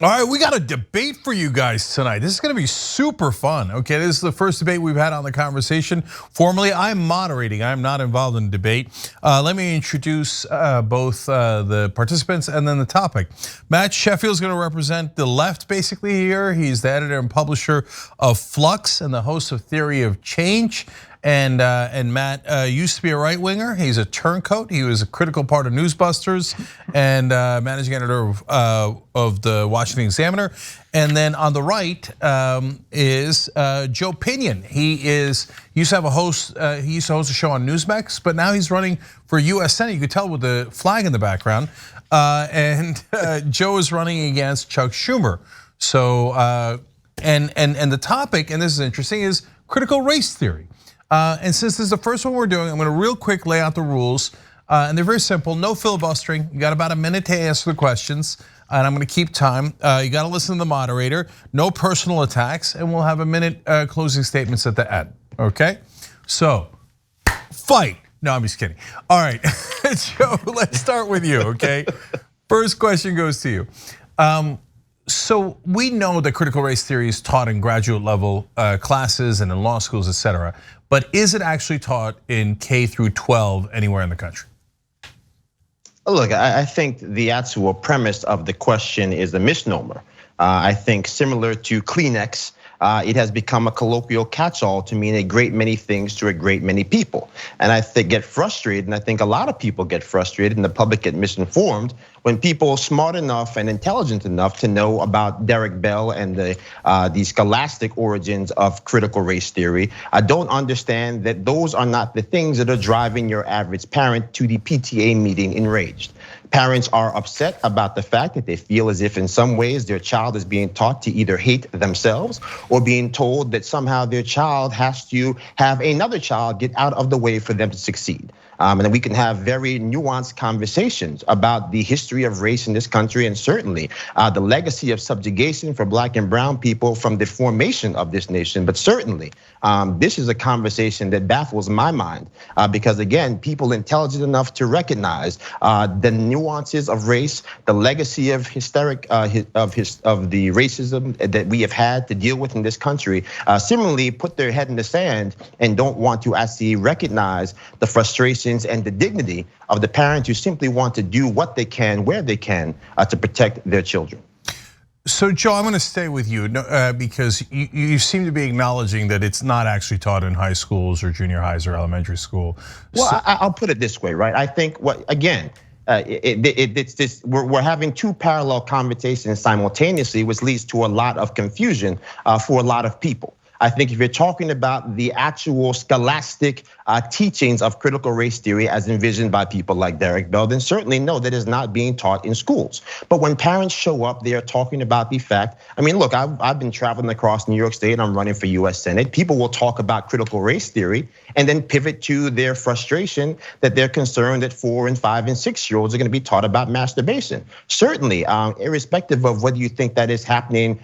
All right, we got a debate for you guys tonight. This is going to be super fun. Okay, this is the first debate we've had on the conversation. Formally, I'm moderating. I'm not involved in the debate. Let me introduce both the participants and then the topic. Matt Sheffield is going to represent the left basically here. He's the editor and publisher of Flux and the host of Theory of Change. And Matt used to be a right winger. He's a turncoat. He was a critical part of Newsbusters and managing editor of the Washington Examiner. And then on the right is Joe Pinion. He used to have a host. He used to host a show on Newsmax, but now he's running for U.S. Senate. You could tell with the flag in the background. And Joe is running against Chuck Schumer. So and the topic, and this is interesting, is critical race theory. And since this is the first one we're doing, I'm going to real quick lay out the rules. And they're very simple, no filibustering. You got about a minute to answer the questions, and I'm going to keep time. You got to listen to the moderator, no personal attacks, and we'll have a minute closing statements at the end, okay? So, fight. No, I'm just kidding. All right, Joe, let's start with you, okay? First question goes to you. So we know that critical race theory is taught in graduate level classes and in law schools, et cetera. But is it actually taught in K through 12 anywhere in the country? Look, I think the actual premise of the question is a misnomer. I think similar to Kleenex, it has become a colloquial catch-all to mean a great many things to a great many people. And I think get frustrated, and I think a lot of people get frustrated and the public get misinformed when people smart enough and intelligent enough to know about Derek Bell and the scholastic origins of critical race theory, I don't understand that those are not the things that are driving your average parent to the PTA meeting enraged. Parents are upset about the fact that they feel as if in some ways their child is being taught to either hate themselves or being told that somehow their child has to have another child get out of the way for them to succeed. And then we can have very nuanced conversations about the history of race in this country and certainly the legacy of subjugation for Black and brown people from the formation of this nation. But certainly, this is a conversation that baffles my mind because again, people intelligent enough to recognize the nuances of race, the legacy of the racism that we have had to deal with in this country, similarly put their head in the sand and don't want to actually recognize the frustration and the dignity of the parents who simply want to do what they can, where they can, to protect their children. So Joe, I'm going to stay with you because you seem to be acknowledging that it's not actually taught in high schools or junior highs or elementary school. Well, I'll put it this way, right? I think it's this, we're having two parallel conversations simultaneously, which leads to a lot of confusion for a lot of people. I think if you're talking about the actual scholastic teachings of critical race theory as envisioned by people like Derek Bell, then certainly no, that is not being taught in schools. But when parents show up, they are talking about the fact, I mean, look, I've been traveling across New York State, I'm running for US Senate. People will talk about critical race theory and then pivot to their frustration that they're concerned that 4 and 5 and 6-year-olds are gonna be taught about masturbation. Certainly, irrespective of whether you think that is happening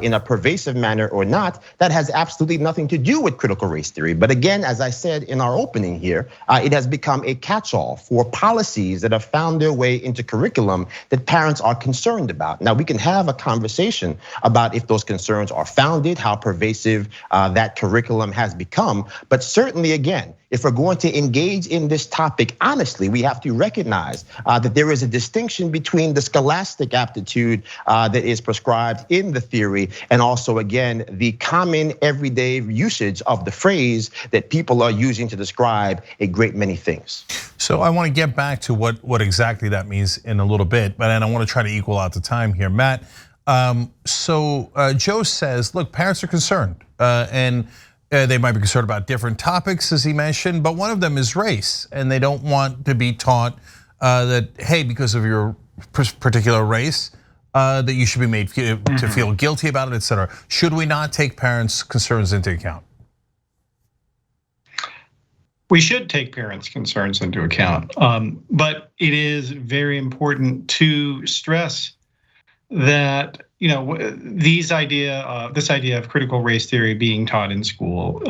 in a pervasive manner or not, that has absolutely nothing to do with critical race theory. But again, as I said in our opening here, it has become a catch-all for policies that have found their way into curriculum that parents are concerned about. Now we can have a conversation about if those concerns are founded, how pervasive that curriculum has become. But certainly again, if we're going to engage in this topic honestly, we have to recognize that there is a distinction between the scholastic aptitude that is prescribed in the theory and also again, the common everyday usage of the phrase that people are using to describe a great many things. So I want to get back to what exactly that means in a little bit, but then I want to try to equal out the time here. Matt, Joe says, look, parents are concerned and they might be concerned about different topics, as he mentioned, but one of them is race, and they don't want to be taught that, hey, because of your particular race, that you should be made to feel guilty about it, et cetera. Should we not take parents' concerns into account? We should take parents' concerns into account, but it is very important to stress that this idea of critical race theory being taught in school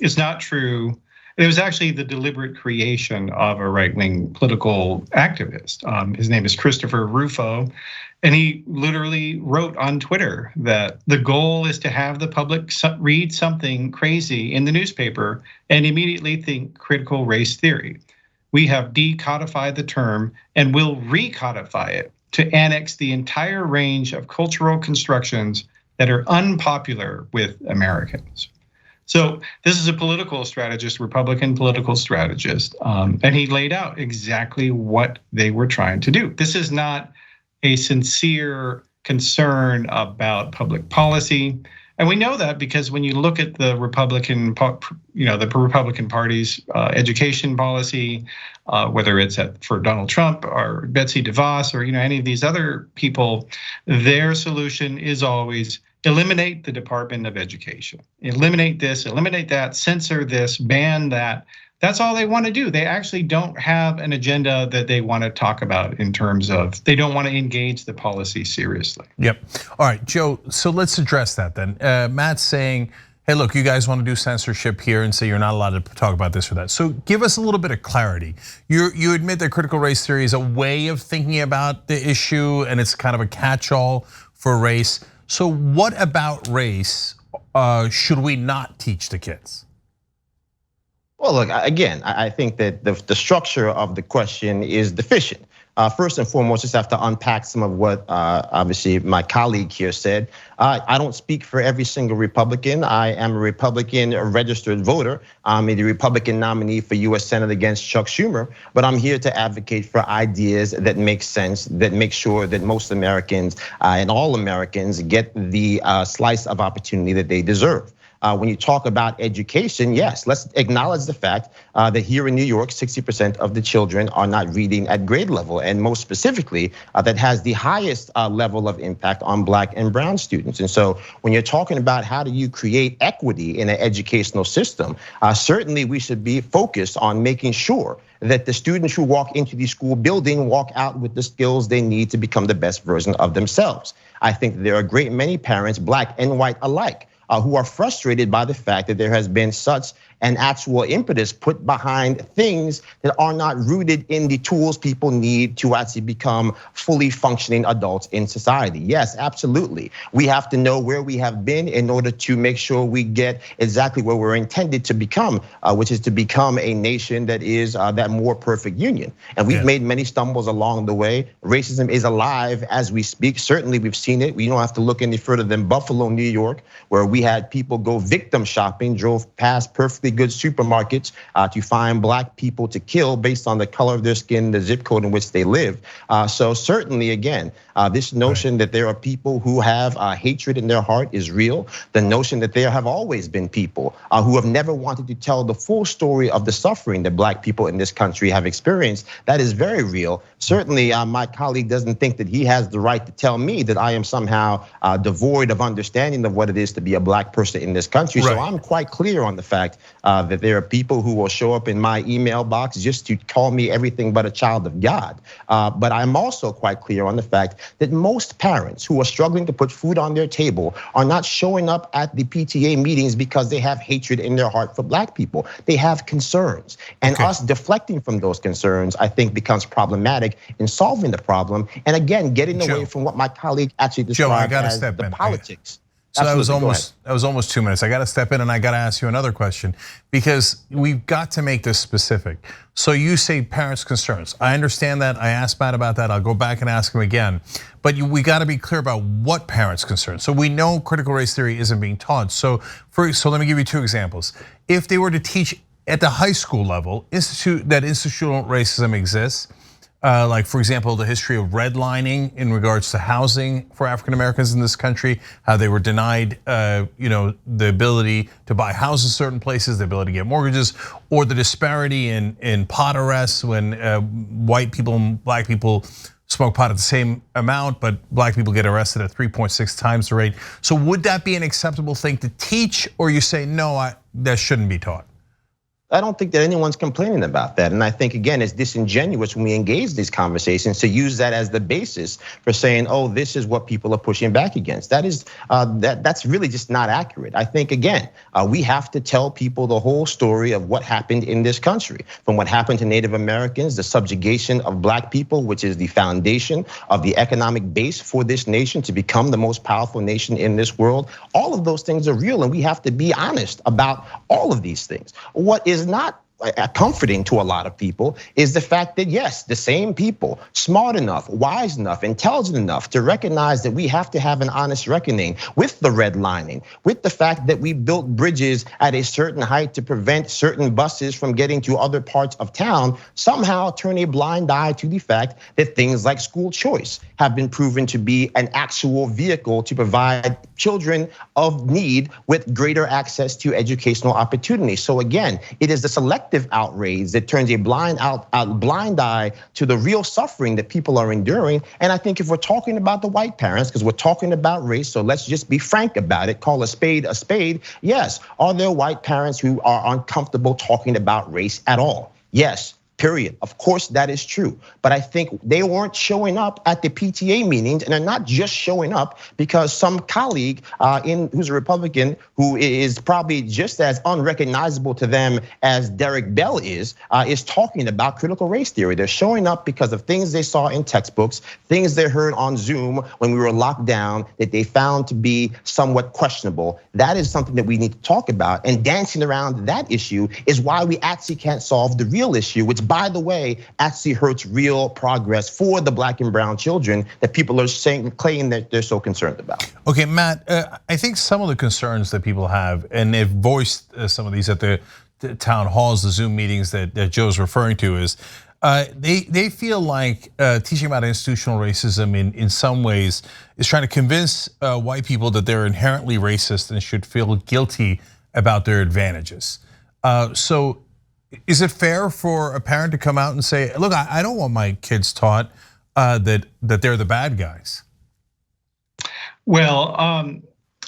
is not true It was actually the deliberate creation of a right-wing political activist. His name is Christopher Rufo, and he literally wrote on Twitter that the goal is to have the public read something crazy in the newspaper and immediately think critical race theory. We have decodified the term and will recodify it to annex the entire range of cultural constructions that are unpopular with Americans. So this is a political strategist, Republican political strategist, and he laid out exactly what they were trying to do. This is not a sincere concern about public policy. And we know that because when you look at the Republican Party's education policy, whether it's for Donald Trump or Betsy DeVos or any of these other people, their solution is always eliminate the Department of Education, eliminate this, eliminate that, censor this, ban that. That's all they want to do. They actually don't have an agenda that they want to talk about in terms of, they don't want to engage the policy seriously. Yep. All right, Joe, so let's address that then. Matt's saying, hey, look, you guys want to do censorship here and say you're not allowed to talk about this or that. So give us a little bit of clarity. You admit that critical race theory is a way of thinking about the issue and it's kind of a catch-all for race. So what about race should we not teach the kids? Well, look, again, I think that the structure of the question is deficient. First and foremost, just have to unpack some of what obviously my colleague here said. I don't speak for every single Republican. I am a Republican registered voter. I'm the Republican nominee for US Senate against Chuck Schumer, but I'm here to advocate for ideas that make sense, that make sure that most Americans and all Americans get the slice of opportunity that they deserve. When you talk about education, yes, let's acknowledge the fact that here in New York, 60% of the children are not reading at grade level. And most specifically, that has the highest level of impact on Black and brown students. And so when you're talking about how do you create equity in an educational system, certainly we should be focused on making sure that the students who walk into the school building walk out with the skills they need to become the best version of themselves. I think there are a great many parents, Black and white alike, who are frustrated by the fact that there has been such an actual impetus put behind things that are not rooted in the tools people need to actually become fully functioning adults in society. Yes, absolutely. We have to know where we have been in order to make sure we get exactly where we're intended to become, which is to become a nation that is that more perfect union. And we've made many stumbles along the way. Racism is alive as we speak. Certainly we've seen it. We don't have to look any further than Buffalo, New York, where we had people go victim shopping, drove past perfectly good supermarkets to find Black people to kill based on the color of their skin, the zip code in which they live. So certainly, again, this notion that there are people who have hatred in their heart is real. The notion that there have always been people who have never wanted to tell the full story of the suffering that Black people in this country have experienced, that is very real. Certainly, my colleague doesn't think that he has the right to tell me that I am somehow devoid of understanding of what it is to be a Black person in this country. So I'm quite clear on the fact that there are people who will show up in my email box just to call me everything but a child of God. But I'm also quite clear on the fact that most parents who are struggling to put food on their table are not showing up at the PTA meetings because they have hatred in their heart for Black people. They have concerns. And us deflecting from those concerns, I think, becomes problematic in solving the problem. And again, getting away from what my colleague actually described as the politics. So that was almost 2 minutes. I got to step in and I got to ask you another question because we've got to make this specific. So you say parents' concerns. I understand that. I asked Matt about that. I'll go back and ask him again. But we got to be clear about what parents' concerns. So we know critical race theory isn't being taught. So let me give you 2 examples. If they were to teach at the high school level that institutional racism exists, like for example, the history of redlining in regards to housing for African Americans in this country, how they were denied the ability to buy houses in certain places, the ability to get mortgages, or the disparity in pot arrests when white people and Black people smoke pot at the same amount, but Black people get arrested at 3.6 times the rate. So would that be an acceptable thing to teach, or you say, no, that shouldn't be taught? I don't think that anyone's complaining about that. And I think, again, it's disingenuous when we engage these conversations to use that as the basis for saying, oh, this is what people are pushing back against. That's really just not accurate. I think, again, we have to tell people the whole story of what happened in this country, from what happened to Native Americans, the subjugation of Black people, which is the foundation of the economic base for this nation to become the most powerful nation in this world. All of those things are real, and we have to be honest about all of these things. What is not comforting to a lot of people is the fact that, yes, the same people, smart enough, wise enough, intelligent enough to recognize that we have to have an honest reckoning with the redlining, with the fact that we built bridges at a certain height to prevent certain buses from getting to other parts of town, somehow turn a blind eye to the fact that things like school choice have been proven to be an actual vehicle to provide children of need with greater access to educational opportunities. So again, it is the selective outrage that turns a blind eye to the real suffering that people are enduring. And I think if we're talking about the white parents, because we're talking about race, so let's just be frank about it, call a spade a spade. Yes, are there white parents who are uncomfortable talking about race at all? Yes. Period. Of course, that is true. But I think they weren't showing up at the PTA meetings, and they're not just showing up because some colleague who's a Republican who is probably just as unrecognizable to them as Derek Bell is talking about critical race theory. They're showing up because of things they saw in textbooks, things they heard on Zoom when we were locked down that they found to be somewhat questionable. That is something that we need to talk about. And dancing around that issue is why we actually can't solve the real issue, which, by the way, actually hurts real progress for the Black and brown children that people are claiming that they're so concerned about. Okay, Matt, I think some of the concerns that people have, and they've voiced some of these at the town halls, the Zoom meetings that Joe's referring to, is they feel like teaching about institutional racism in some ways is trying to convince white people that they're inherently racist and should feel guilty about their advantages. So is it fair for a parent to come out and say, look, I don't want my kids taught that they're the bad guys? Well, I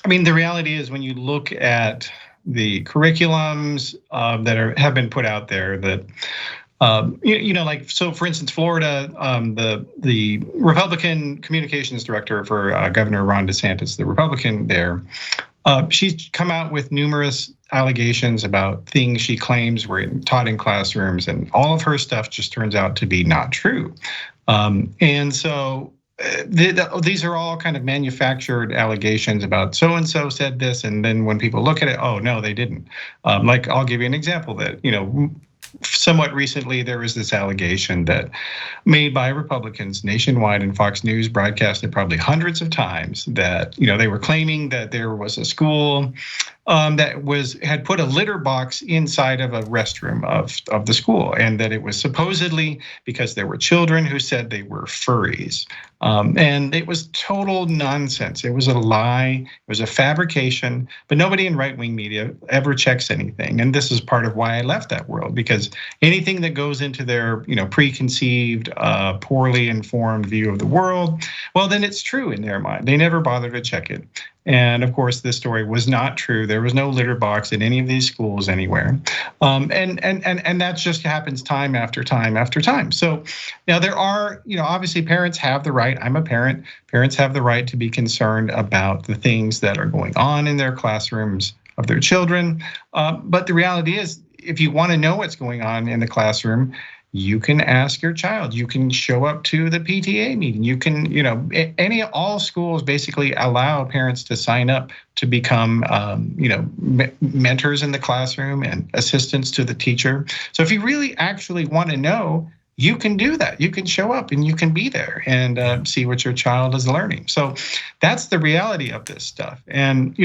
mean, the reality is when you look at the curriculums that have been put out there, that like, so for instance, Florida, the Republican communications director for Governor Ron DeSantis, the Republican there, she's come out with numerous allegations about things she claims were taught in classrooms, and all of her stuff just turns out to be not true. And so these are all kind of manufactured allegations about so-and-so said this, and then when people look at it, oh no, they didn't. Like, I'll give you an example that, somewhat recently, there was this allegation that made by Republicans nationwide, and Fox News broadcasted probably hundreds of times, that they were claiming that there was a school that had put a litter box inside of a restroom of the school, and that it was supposedly because there were children who said they were furries. And it was total nonsense. It was a lie. It was a fabrication. But nobody in right-wing media ever checks anything. And this is part of why I left that world, because anything that goes into their preconceived, poorly informed view of the world, well, then it's true in their mind. They never bother to check it. And of course, this story was not true. There was no litter box in any of these schools anywhere. And that just happens time after time after time. So now there are, obviously parents have the right. I'm a parent. Parents have the right to be concerned about the things that are going on in their classrooms of their children. But the reality is, if you want to know what's going on in the classroom, you can ask your child. You can show up to the PTA meeting. You can, all schools basically allow parents to sign up to become, mentors in the classroom and assistants to the teacher. So if you really actually want to know, you can do that. You can show up and you can be there and see what your child is learning. So that's the reality of this stuff. And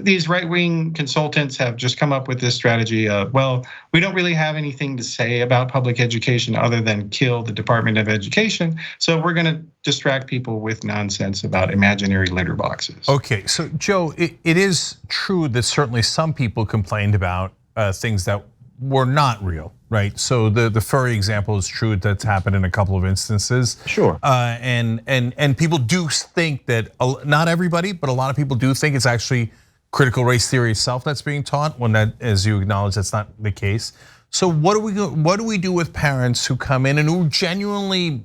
these right-wing consultants have just come up with this strategy of, well, we don't really have anything to say about public education other than kill the Department of Education. So we're going to distract people with nonsense about imaginary litter boxes. Okay, so Joe, it is true that certainly some people complained about things that were not real, right? So the furry example is true. That's happened in a couple of instances. Sure. And people do think that, not everybody, but a lot of people do think it's actually critical race theory itself that's being taught, when that, as you acknowledge, that's not the case. So what do we do with parents who come in and who are genuinely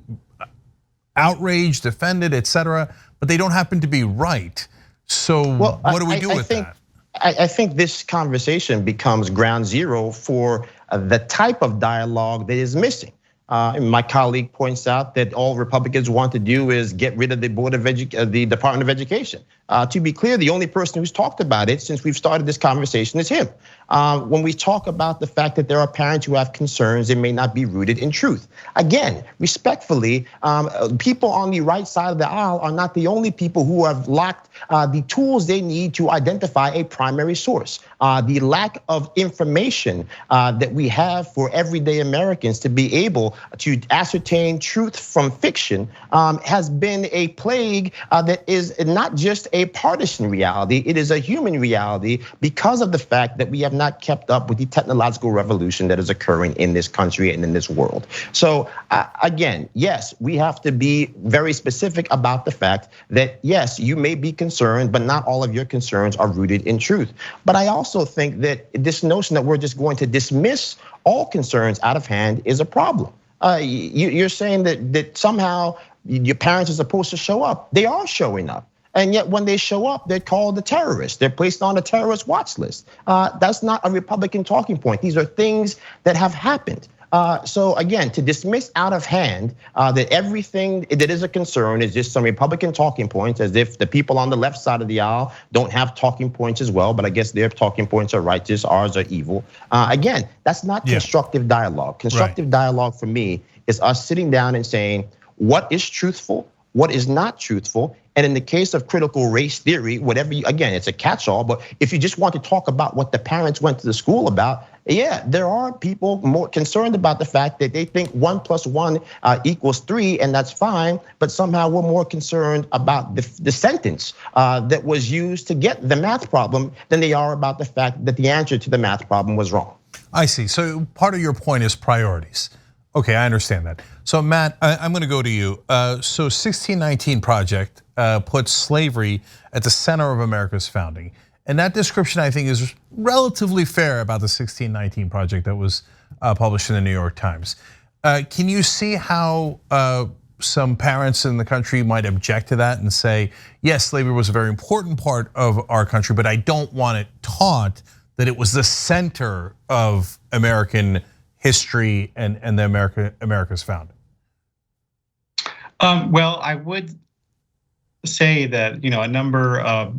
outraged, offended, etc., but they don't happen to be right? So what do we do with that? I think this conversation becomes ground zero for the type of dialogue that is missing. My colleague points out that all Republicans want to do is get rid of the the Department of Education. To be clear, the only person who's talked about it since we've started this conversation is him. When we talk about the fact that there are parents who have concerns, it may not be rooted in truth. Again, respectfully, people on the right side of the aisle are not the only people who have lacked the tools they need to identify a primary source. The lack of information that we have for everyday Americans to be able to ascertain truth from fiction has been a plague that is not just a partisan reality, it is a human reality because of the fact that we have not kept up with the technological revolution that is occurring in this country and in this world. So again, yes, we have to be very specific about the fact that yes, you may be concerned, but not all of your concerns are rooted in truth. But I also think that this notion that we're just going to dismiss all concerns out of hand is a problem. You're saying that somehow your parents are supposed to show up. They are showing up. And yet when they show up, they're called a terrorist. They're placed on a terrorist watch list. That's not a Republican talking point. These are things that have happened. So again, to dismiss out of hand that everything that is a concern is just some Republican talking points, as if the people on the left side of the aisle don't have talking points as well, but I guess their talking points are righteous, ours are evil. Again, that's not constructive dialogue. Constructive dialogue for me is us sitting down and saying, what is truthful, what is not truthful, and in the case of critical race theory, whatever again, it's a catch-all, but if you just want to talk about what the parents went to the school about, yeah, there are people more concerned about the fact that they think 1 + 1 equals 3, and that's fine, but somehow we're more concerned about the sentence that was used to get the math problem than they are about the fact that the answer to the math problem was wrong. I see, so part of your point is priorities. Okay, I understand that. So Matt, I'm gonna go to you. So 1619 Project puts slavery at the center of America's founding. And that description, I think, is relatively fair about the 1619 Project that was published in the New York Times. Can you see how some parents in the country might object to that and say, yes, slavery was a very important part of our country, but I don't want it taught that it was the center of American history and the America's founding? Well, I would say that a number of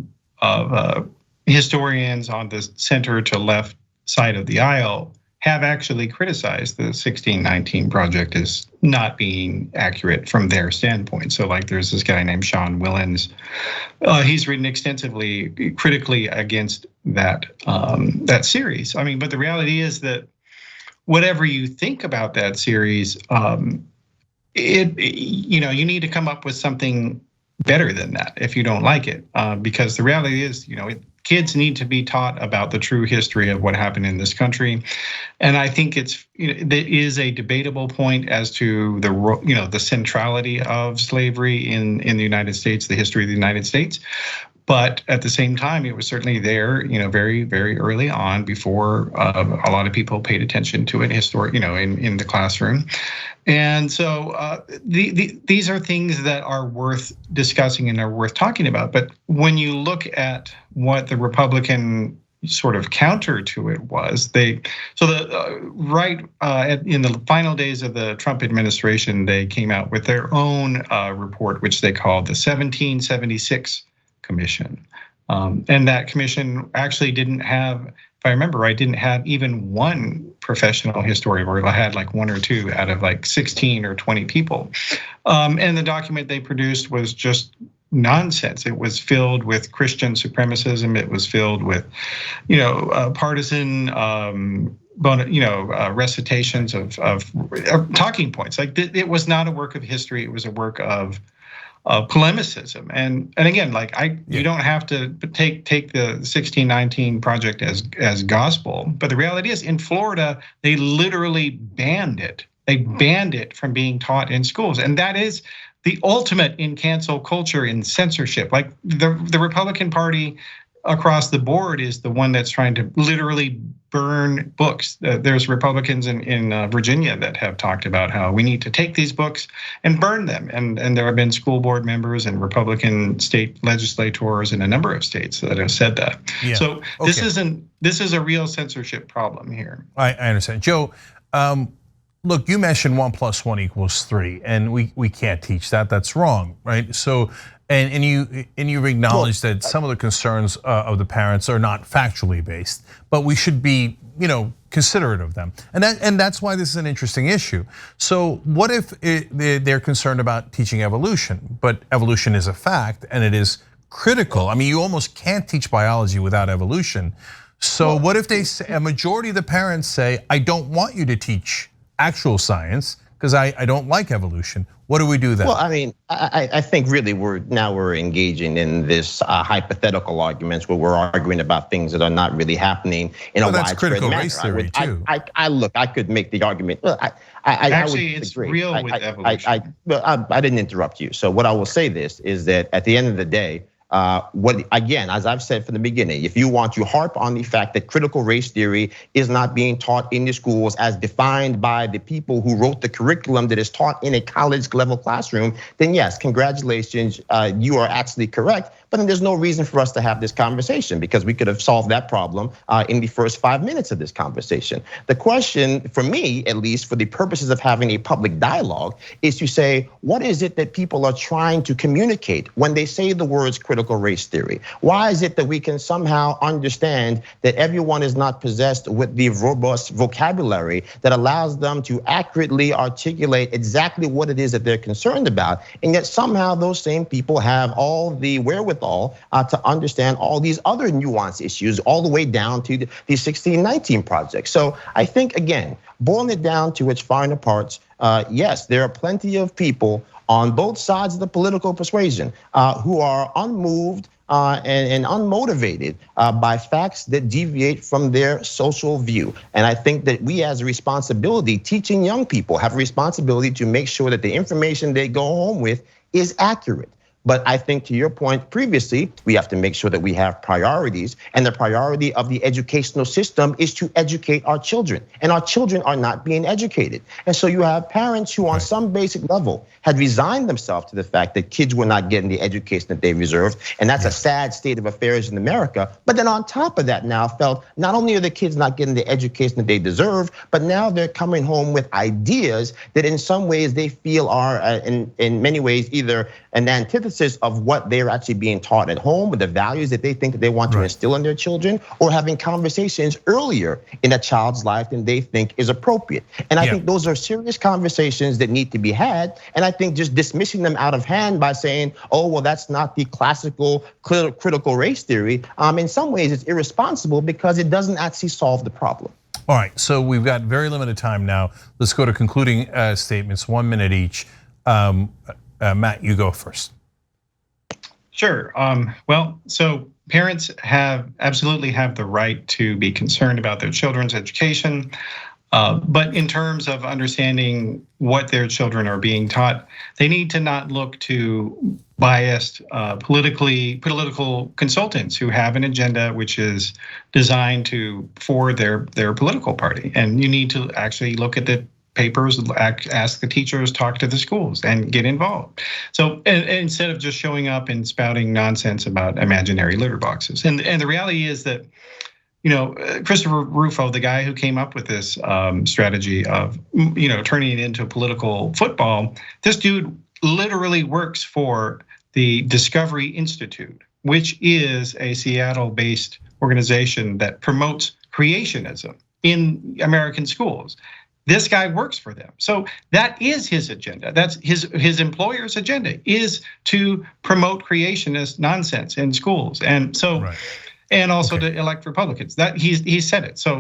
historians on the center to left side of the aisle have actually criticized the 1619 Project as not being accurate from their standpoint. So like there's this guy named Sean Willens. He's written extensively critically against that series. I mean, but the reality is that whatever you think about that series, you need to come up with something better than that if you don't like it, because the reality is, kids need to be taught about the true history of what happened in this country, and I think there is a debatable point as to the centrality of slavery in the United States, the history of the United States. But at the same time, it was certainly there, very, very early on before a lot of people paid attention to it in the classroom. And so these are things that are worth discussing and are worth talking about. But when you look at what the Republican sort of counter to it was, in the final days of the Trump administration, they came out with their own report, which they called the 1776 Commission. And that commission actually didn't have, if I remember right, didn't have even one professional historian, or it had like 1 or 2 out of like 16 or 20 people. And the document they produced was just nonsense. It was filled with Christian supremacism. It was filled with, partisan recitations of talking points. Like it was not a work of history. It was a work of polemicism, and again, you don't have to take the 1619 Project as gospel, but the reality is, in Florida, they literally banned it. They banned it from being taught in schools, and that is the ultimate in cancel culture, in censorship. Like the Republican Party across the board is the one that's trying to literally burn books. There's Republicans in Virginia that have talked about how we need to take these books and burn them. And there have been school board members and Republican state legislators in a number of states that have said that. Yeah. So this is a real censorship problem here. I understand. Joe, look, you mentioned 1 + 1 = 3, and we can't teach that. That's wrong, right? So, and you've acknowledged that some of the concerns of the parents are not factually based, but we should be, considerate of them, and that's why this is an interesting issue. So, what if they're concerned about teaching evolution, but evolution is a fact and it is critical? I mean, you almost can't teach biology without evolution. So, what if they say, a majority of the parents say, "I don't want you to teach actual science because I don't like evolution"? What do we do then? Well, I mean, I think really we're engaging in this hypothetical arguments where we're arguing about things that are not really happening in a widespread critical manner. race theory too. I could make the argument. Actually, it's real with evolution. I didn't interrupt you. So what I will say this is that at the end of the day, again, as I've said from the beginning, if you want to harp on the fact that critical race theory is not being taught in the schools as defined by the people who wrote the curriculum that is taught in a college level classroom, then yes, congratulations, you are actually correct. But then there's no reason for us to have this conversation because we could have solved that problem in the first 5 minutes of this conversation. The question, for me at least, for the purposes of having a public dialogue, is to say, what is it that people are trying to communicate when they say the words critical race theory? Why is it that we can somehow understand that everyone is not possessed with the robust vocabulary that allows them to accurately articulate exactly what it is that they're concerned about, and yet somehow those same people have all the wherewithal to understand all these other nuanced issues all the way down to the 1619 project. So I think, again, boiling it down to its finer parts, yes, there are plenty of people on both sides of the political persuasion who are unmoved and unmotivated by facts that deviate from their social view. And I think that we as a responsibility, teaching young people, have a responsibility to make sure that the information they go home with is accurate. But I think to your point previously, we have to make sure that we have priorities, and the priority of the educational system is to educate our children, and our children are not being educated. And so you have parents who on some basic level had resigned themselves to the fact that kids were not getting the education that they deserved, and that's a sad state of affairs in America. But then on top of that now felt not only are the kids not getting the education that they deserve, but now they're coming home with ideas that in some ways they feel are in many ways either an antithesis of what they're actually being taught at home, with the values that they think that they want to instill in their children, or having conversations earlier in a child's life than they think is appropriate. And I think those are serious conversations that need to be had. And I think just dismissing them out of hand by saying, oh, well, that's not the classical critical race theory, in some ways it's irresponsible because it doesn't actually solve the problem. All right, so we've got very limited time now. Let's go to concluding statements, 1 minute each. Matt, you go first. Sure. Well, so parents absolutely have the right to be concerned about their children's education. But in terms of understanding what their children are being taught, they need to not look to biased political consultants who have an agenda which is designed for their political party. And you need to actually look at the papers, ask the teachers, talk to the schools, and get involved. So and instead of just showing up and spouting nonsense about imaginary litter boxes. And the reality is that, Christopher Rufo, the guy who came up with this strategy of, turning it into political football, this dude literally works for the Discovery Institute, which is a Seattle-based organization that promotes creationism in American schools. This guy works for them. So that is his agenda. That's his employer's agenda, is to promote creationist nonsense in schools. And so, and also to elect Republicans. That he said it. So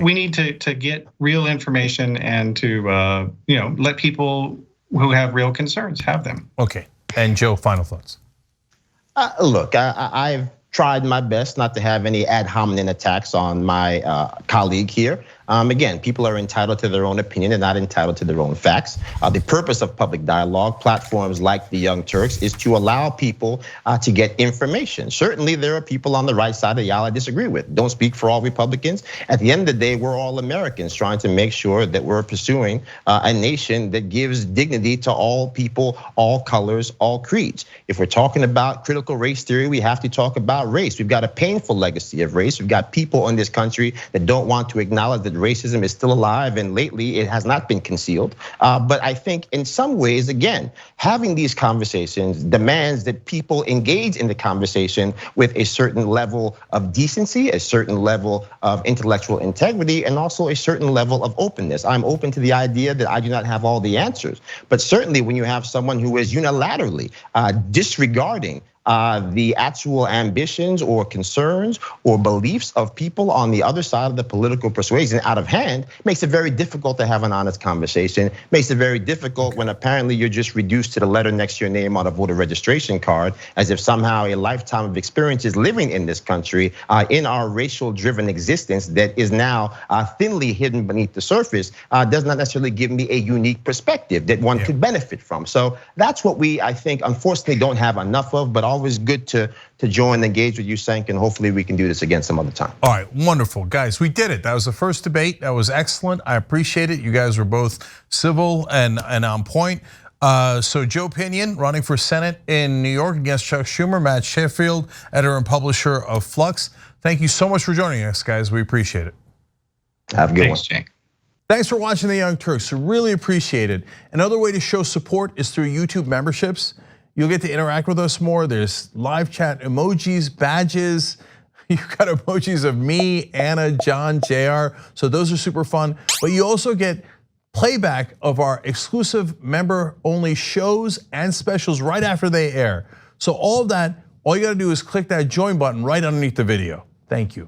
we need to get real information and to let people who have real concerns have them. Okay, and Joe, final thoughts. Look, I've tried my best not to have any ad hominem attacks on my colleague here. Again, people are entitled to their own opinion and not entitled to their own facts. The purpose of public dialogue, platforms like the Young Turks, is to allow people to get information. Certainly, there are people on the right side of the aisle I disagree with. Don't speak for all Republicans. At the end of the day, we're all Americans trying to make sure that we're pursuing a nation that gives dignity to all people, all colors, all creeds. If we're talking about critical race theory, we have to talk about race. We've got a painful legacy of race. We've got people in this country that don't want to acknowledge that racism is still alive, and lately it has not been concealed. But I think in some ways, again, having these conversations demands that people engage in the conversation with a certain level of decency, a certain level of intellectual integrity, and also a certain level of openness. I'm open to the idea that I do not have all the answers, but certainly when you have someone who is unilaterally disregarding the actual ambitions or concerns or beliefs of people on the other side of the political persuasion out of hand, makes it very difficult to have an honest conversation, makes it very difficult when apparently you're just reduced to the letter next to your name on a voter registration card, as if somehow a lifetime of experiences living in this country, in our racial driven existence that is now thinly hidden beneath the surface, does not necessarily give me a unique perspective that one could benefit from. So that's what we, I think, unfortunately don't have enough of, but always good to join and engage with you, Cenk, and hopefully we can do this again some other time. All right, wonderful. Guys, we did it. That was the first debate. That was excellent. I appreciate it. You guys were both civil and on point. So Joe Pinion running for Senate in New York against Chuck Schumer, Matt Sheffield, editor and publisher of Flux. Thank you so much for joining us, guys. We appreciate it. Have a good one. Cenk. Thanks for watching the Young Turks. Really appreciate it. Another way to show support is through YouTube memberships. You'll get to interact with us more. There's live chat emojis, badges. You've got emojis of me, Anna, John, JR. So those are super fun. But you also get playback of our exclusive member-only shows and specials right after they air. So all of that, all you gotta do is click that join button right underneath the video. Thank you.